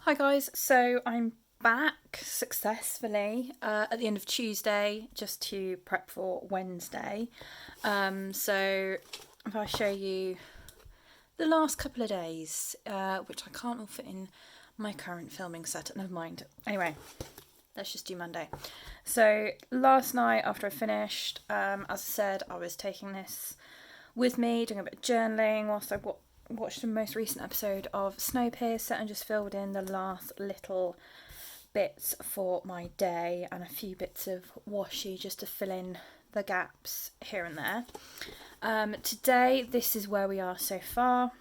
Hi guys, so I'm back successfully at the end of Tuesday just to prep for Wednesday. So if I show you the last couple of days, which I can't all fit in my current filming setup, never mind. Anyway, let's just do Monday. So last night after I finished, as I said, I was taking this with me, doing a bit of journaling whilst I watched the most recent episode of Snowpiercer and just filled in the last little bits for my day and a few bits of washi just to fill in the gaps here and there. Today, this is where we are so far.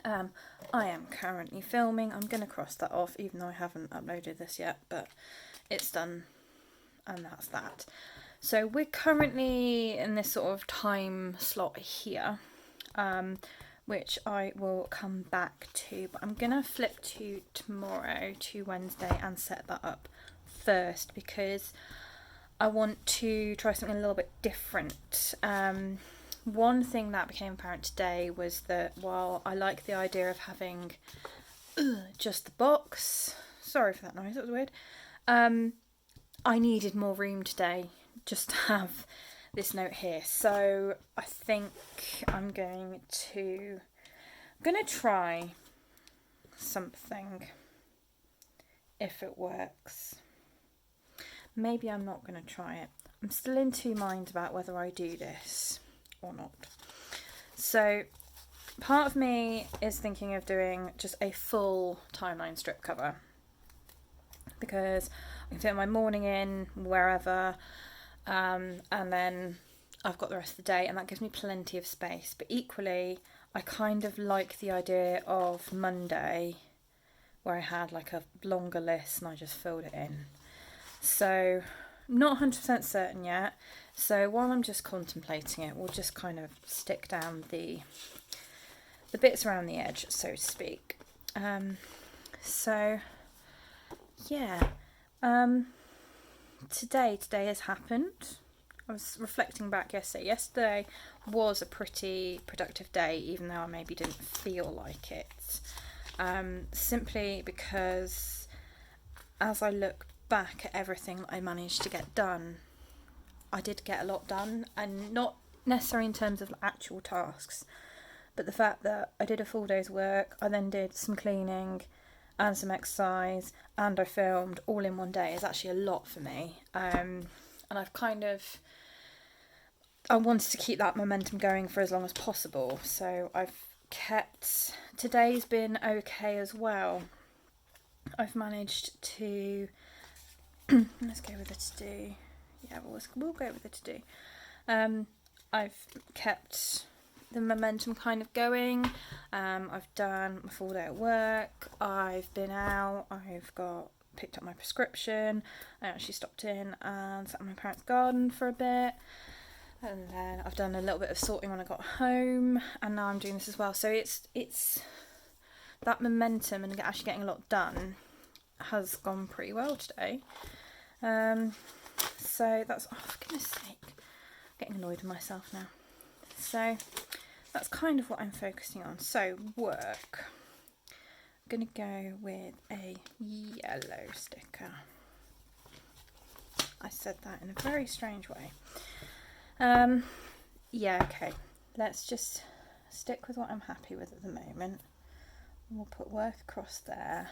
I am currently filming. I'm going to cross that off even though I haven't uploaded this yet, but it's done and that's that. So we're currently in this sort of time slot here, which I will come back to, but I'm going to flip to tomorrow, to Wednesday, and set that up first because I want to try something a little bit different. One thing that became apparent today was that while I like the idea of having just the box, sorry for that noise, that was weird, I needed more room today just to have this note here. So I think I'm going to try something if it works. Maybe I'm not going to try it. I'm still in two minds about whether I do this or not. So part of me is thinking of doing just a full timeline strip cover because I can fit my morning in wherever, and then I've got the rest of the day and that gives me plenty of space. But equally, I kind of like the idea of Monday where I had like a longer list and I just filled it in. So not 100% certain yet. So while I'm just contemplating it, we'll just kind of stick down the bits around the edge, so to speak. So yeah, today has happened. I was reflecting back yesterday. Yesterday was a pretty productive day, even though I maybe didn't feel like it. Simply because as I look back at everything that I managed to get done, I did get a lot done, and not necessarily in terms of actual tasks, but the fact that I did a full day's work, I then did some cleaning and some exercise, and I filmed all in one day is actually a lot for me. And I wanted to keep that momentum going for as long as possible, so today's been okay as well. I've managed to let's go with the to-do. Yeah, we'll go with the to-do. I've kept the momentum kind of going. I've done my full day at work. I've been out. Picked up my prescription. I actually stopped in and sat in my parents' garden for a bit. And then I've done a little bit of sorting when I got home, and now I'm doing this as well. So it's that momentum and actually getting a lot done has gone pretty well today. So that's, oh, for goodness sake, I'm getting annoyed with myself now. So that's kind of what I'm focusing on. So work, I'm going to go with a yellow sticker. I said that in a very strange way. Yeah, okay. Let's just stick with what I'm happy with at the moment. We'll put work across there.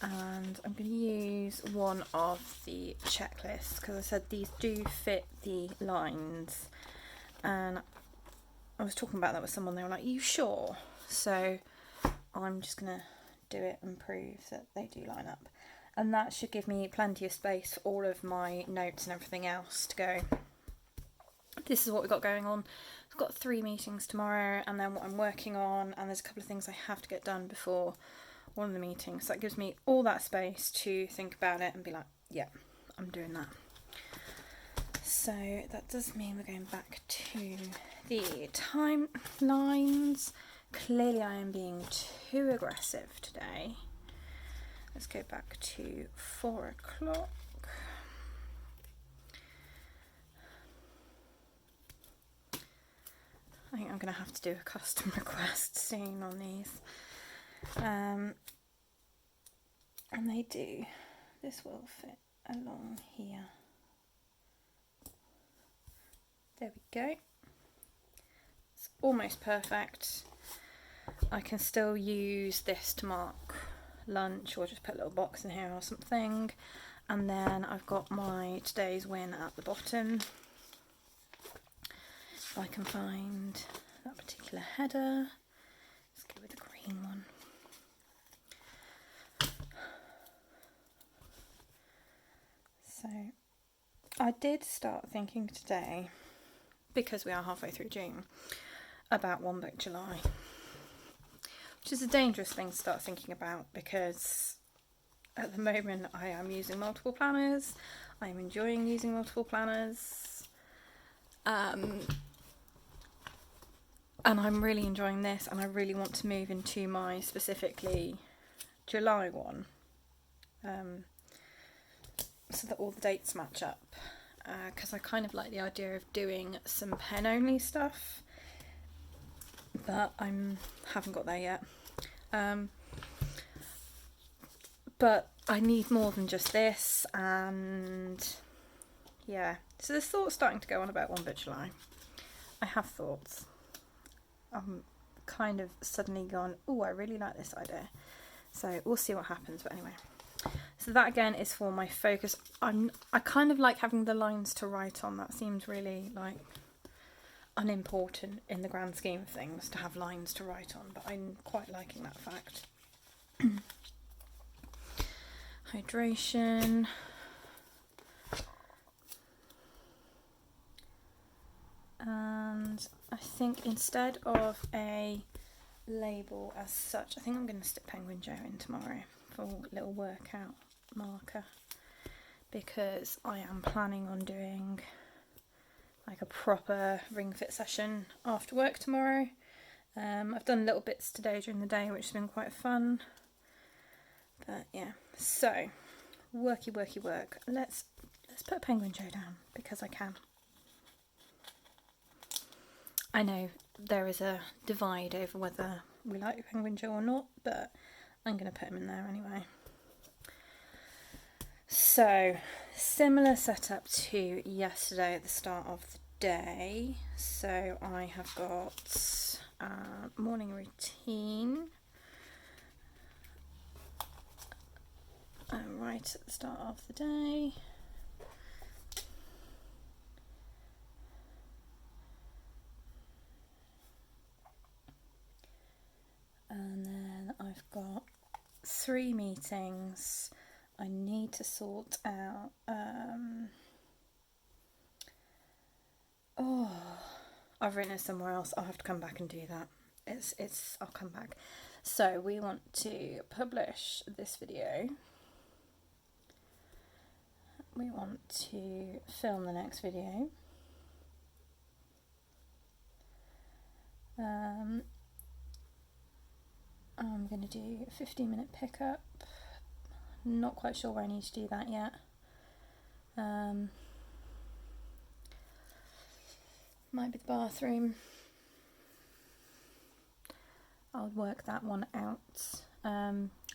And I'm going to use one of the checklists because I said these do fit the lines. And I was talking about that with someone, they were like, "Are you sure?" So I'm just going to do it and prove that they do line up. And that should give me plenty of space for all of my notes and everything else to go. This is what we've got going on. I've got 3 meetings tomorrow, and then what I'm working on, and there's a couple of things I have to get done before one of the meetings. So that gives me all that space to think about it and be like, yeah, I'm doing that. So that does mean we're going back to the timelines. Clearly I am being too aggressive today. Let's go back to 4 o'clock. I think I'm going to have to do a custom request soon on these. And they do. This will fit along here. There we go. It's almost perfect. I can still use this to mark lunch, or just put a little box in here or something. And then I've got my today's win at the bottom. If I can find that particular header, let's go with the green one. So I did start thinking today, because we are halfway through June, about One Book July, which is a dangerous thing to start thinking about, because at the moment I am using multiple planners. I am enjoying using multiple planners, and I'm really enjoying this, and I really want to move into my specifically July one, so that all the dates match up, because I kind of like the idea of doing some pen only stuff, but I haven't got there yet. But I need more than just this, and yeah, so there's thoughts starting to go on about One Book July. I have thoughts. I'm kind of suddenly gone, oh, I really like this idea. So we'll see what happens, but anyway. So that again is for my focus. I kind of like having the lines to write on. That seems really like unimportant in the grand scheme of things to have lines to write on, but I'm quite liking that fact. Hydration. And I think instead of a label as such, I think I'm going to stick Penguin Joe in tomorrow for a little workout marker, because I am planning on doing like a proper ring fit session after work tomorrow. I've done little bits today during the day, which has been quite fun. But yeah, so worky work. Let's put Penguin Joe down, because I can. I know there is a divide over whether we like Penguin Joe or not, but I'm going to put him in there anyway. So, similar setup to yesterday at the start of the day. So I have got morning routine. Right at the start of the day. And then I've got 3 meetings. I need to sort out I've written it somewhere else. I'll have to come back and do that. I'll come back. So we want to publish this video. We want to film the next video. I'm going to do a 15-minute pickup. Not quite sure where I need to do that yet. Might be the bathroom. I'll work that one out.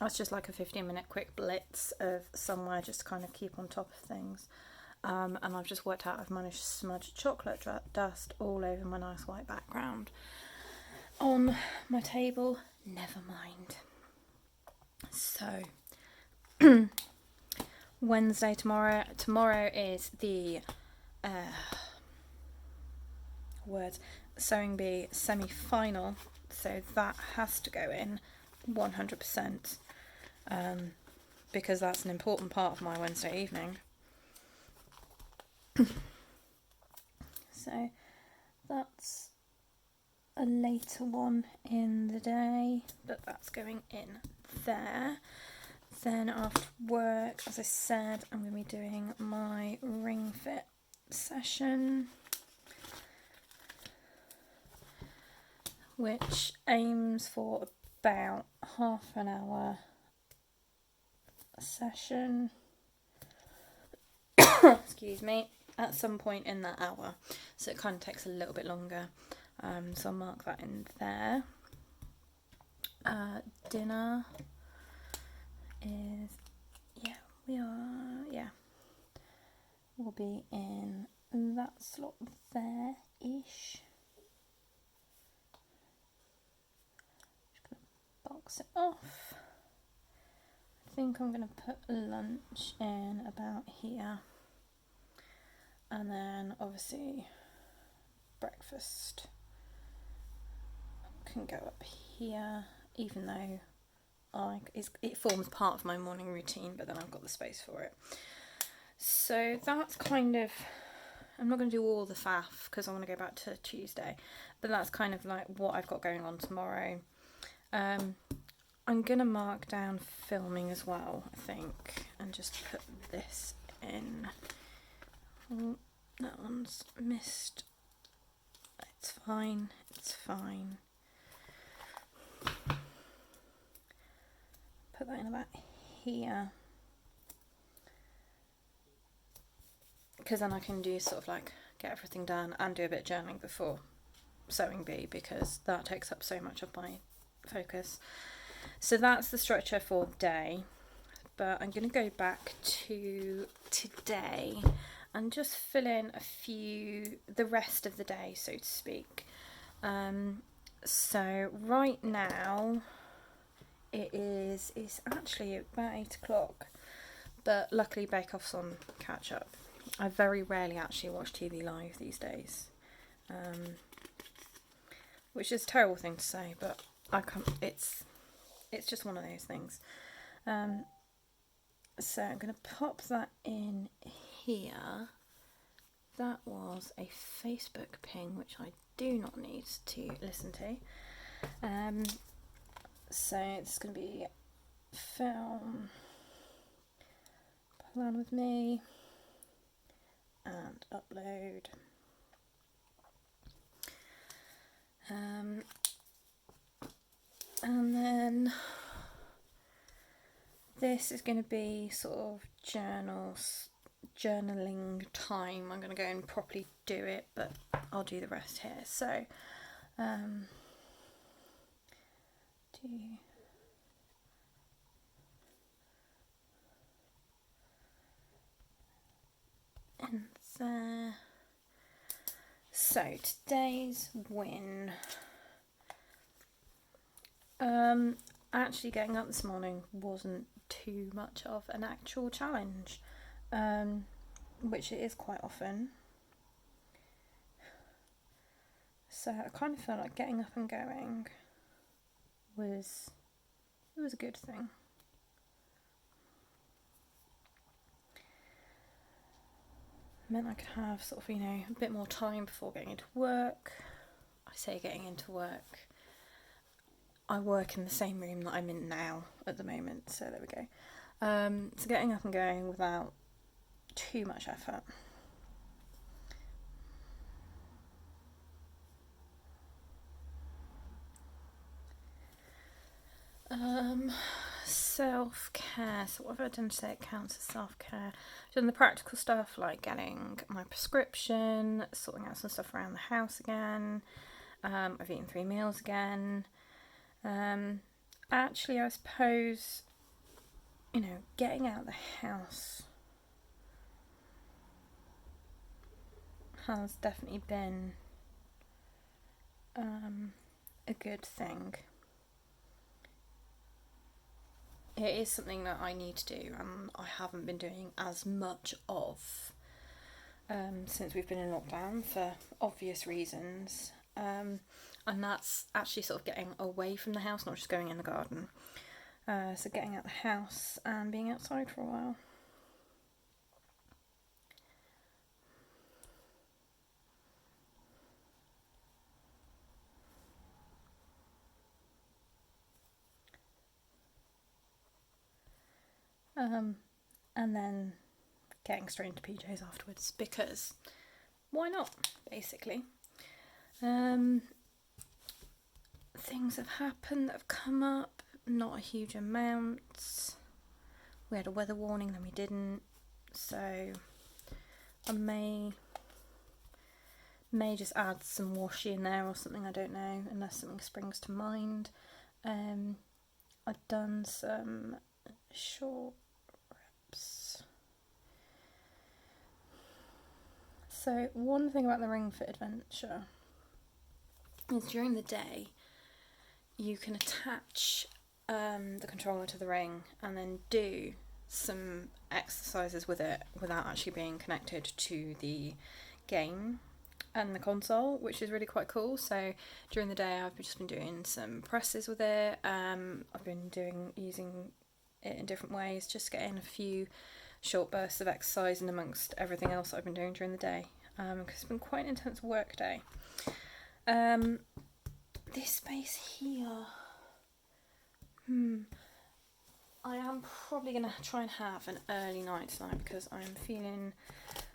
That's just like a 15-minute quick blitz of somewhere, just to kind of keep on top of things. And I've just worked out I've managed to smudge chocolate dust all over my nice white background on my table. Never mind. So Wednesday tomorrow. Tomorrow is the Sewing Bee semi-final, so that has to go in 100%, because that's an important part of my Wednesday evening. So that's a later one in the day, but that's going in there. Then after work, as I said, I'm going to be doing my ring fit session, which aims for about half an hour session. Excuse me, at some point in that hour, so it kind of takes a little bit longer. So I'll mark that in there. Dinner is we are, yeah, we'll be in that slot there-ish. Just going to box it off. I think I'm going to put lunch in about here, and then obviously breakfast can go up here, even though it forms part of my morning routine, but then I've got the space for it. So that's kind of, I'm not going to do all the faff because I want to go back to Tuesday, but that's kind of like what I've got going on tomorrow. I'm going to mark down filming as well, I think, and just put this in. Oh, that one's missed. It's fine, it's fine. Put that in about here. Because then I can do sort of like get everything done and do a bit of journaling before sewing bee, because that takes up so much of my focus. So that's the structure for the day, but I'm going to go back to today and just fill in the rest of the day, so to speak. So right now it's actually about 8 o'clock, but luckily Bake Off's on catch up. I very rarely actually watch TV live these days, which is a terrible thing to say, but I can't, it's just one of those things. So I'm going to pop that in here. That was a Facebook ping, which I do not need to listen to. So it's going to be film, plan with me, and upload. And then this is going to be sort of journaling time. I'm going to go and properly do it, but I'll do the rest here. So and there. So today's win. Actually getting up this morning wasn't too much of an actual challenge, which it is quite often. So I kind of felt like getting up and going was a good thing. Meant I could have sort of, a bit more time before getting into work. I say getting into work. I work in the same room that I'm in now at the moment, so there we go. So getting up and going without too much effort. Self-care. So what have I done today that counts as self-care? I've done the practical stuff like getting my prescription, sorting out some stuff around the house again. I've eaten 3 meals again. Actually, I suppose, getting out of the house has definitely been a good thing. It is something that I need to do, and I haven't been doing as much of since we've been in lockdown for obvious reasons. And that's actually sort of getting away from the house, not just going in the garden. So getting out the house and being outside for a while. And then getting straight into PJs afterwards, because why not, basically. Things have happened that have come up, not a huge amount. We had a weather warning, then we didn't, so I may just add some washi in there or something, I don't know, unless something springs to mind. I've done some short reps So one thing about the Ring Fit Adventure is during the day you can attach the controller to the ring and then do some exercises with it without actually being connected to the game and the console, which is really quite cool. So during the day I've just been doing some presses with it. I've been using it in different ways, just getting a few short bursts of exercise in amongst everything else I've been doing during the day, because it's been quite an intense work day. This space here, I am probably going to try and have an early night tonight because I'm feeling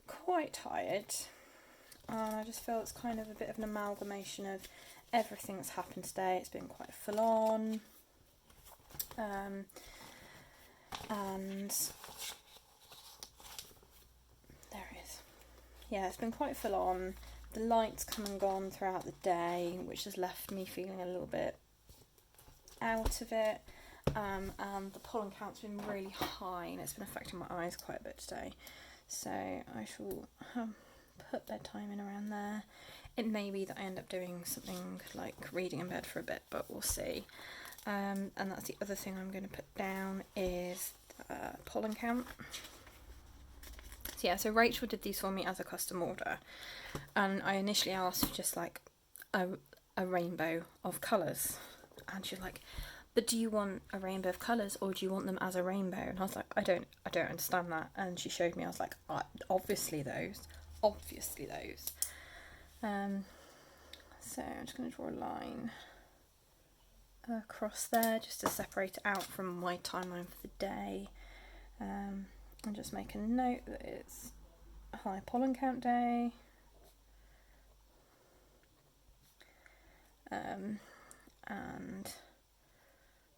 quite tired. I just feel it's kind of a bit of an amalgamation of everything that's happened today. It's been quite full on. And there it is. Yeah, it's been quite full on. The light's come and gone throughout the day, which has left me feeling a little bit out of it. And the pollen count's been really high and it's been affecting my eyes quite a bit today. So I shall put bedtime in around there. It may be that I end up doing something like reading in bed for a bit, but we'll see. And that's the other thing I'm going to put down is pollen count. So yeah, so Rachel did these for me as a custom order, and I initially asked for just like a rainbow of colours, and she was like, but do you want a rainbow of colours or do you want them as a rainbow? And I was like, I don't understand that. And she showed me. I was like, obviously those. So I'm just going to draw a line across there just to separate it out from my timeline for the day, and just make a note that it's a high pollen count day, and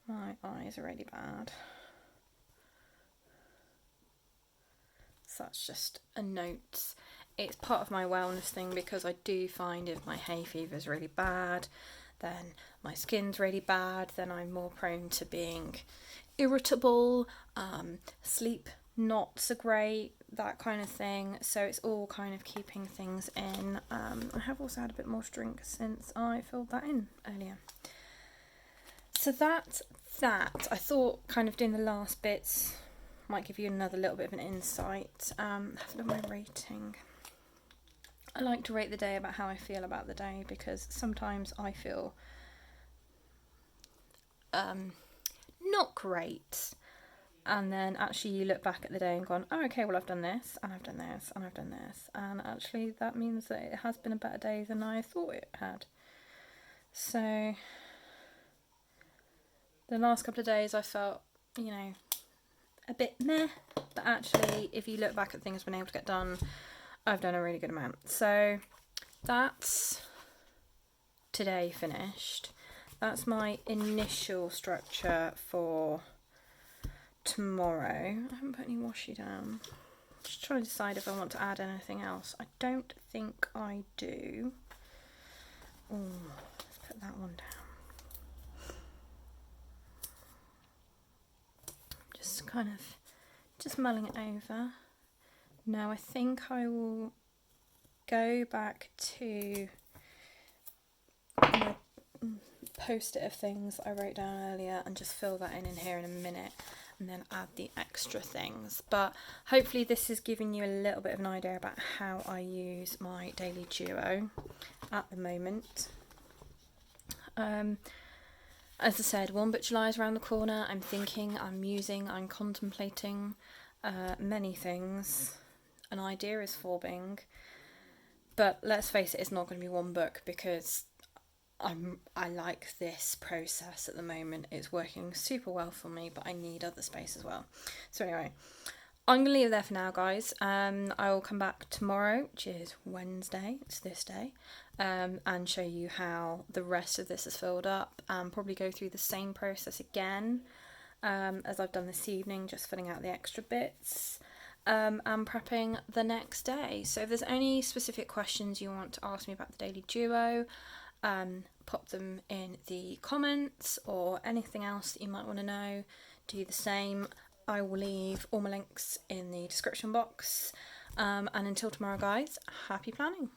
my eyes are really bad, so that's just a note. It's part of my wellness thing because I do find if my hay fever is really bad, then my skin's really bad, then I'm more prone to being irritable, sleep not so great, that kind of thing. So it's all kind of keeping things in. I have also had a bit more to drink since I filled that in earlier. So that's that. I thought kind of doing the last bits might give you another little bit of an insight. Have a look at my rating. I like to rate the day about how I feel about the day, because sometimes I feel not great, and then actually you look back at the day and gone, oh okay, well I've done this and I've done this and I've done this, and actually that means that it has been a better day than I thought it had. So the last couple of days I felt, a bit meh, but actually if you look back at things I've been able to get done, I've done a really good amount. So that's today finished. That's my initial structure for tomorrow. I haven't put any washi down. Just trying to decide if I want to add anything else. I don't think I do. Oh, let's put that one down. Just mulling it over. Now I think I will go back to my post-it of things I wrote down earlier and just fill that in here in a minute, and then add the extra things. But hopefully this is giving you a little bit of an idea about how I use my Daily Duo at the moment. As I said, 1 Book July is around the corner. I'm thinking, I'm musing, I'm contemplating many things. An idea is forming, but let's face it, it's not going to be one book, because I like this process at the moment. It's working super well for me, but I need other space as well. So anyway, I'm going to leave it there for now, guys. I will come back tomorrow, which is Wednesday, it's this day, and show you how the rest of this is filled up, and probably go through the same process again as I've done this evening, just filling out the extra bits. And prepping the next day. So if there's any specific questions you want to ask me about the Daily Duo, pop them in the comments, or anything else that you might want to know, do the same. I will leave all my links in the description box. And until tomorrow, guys, happy planning.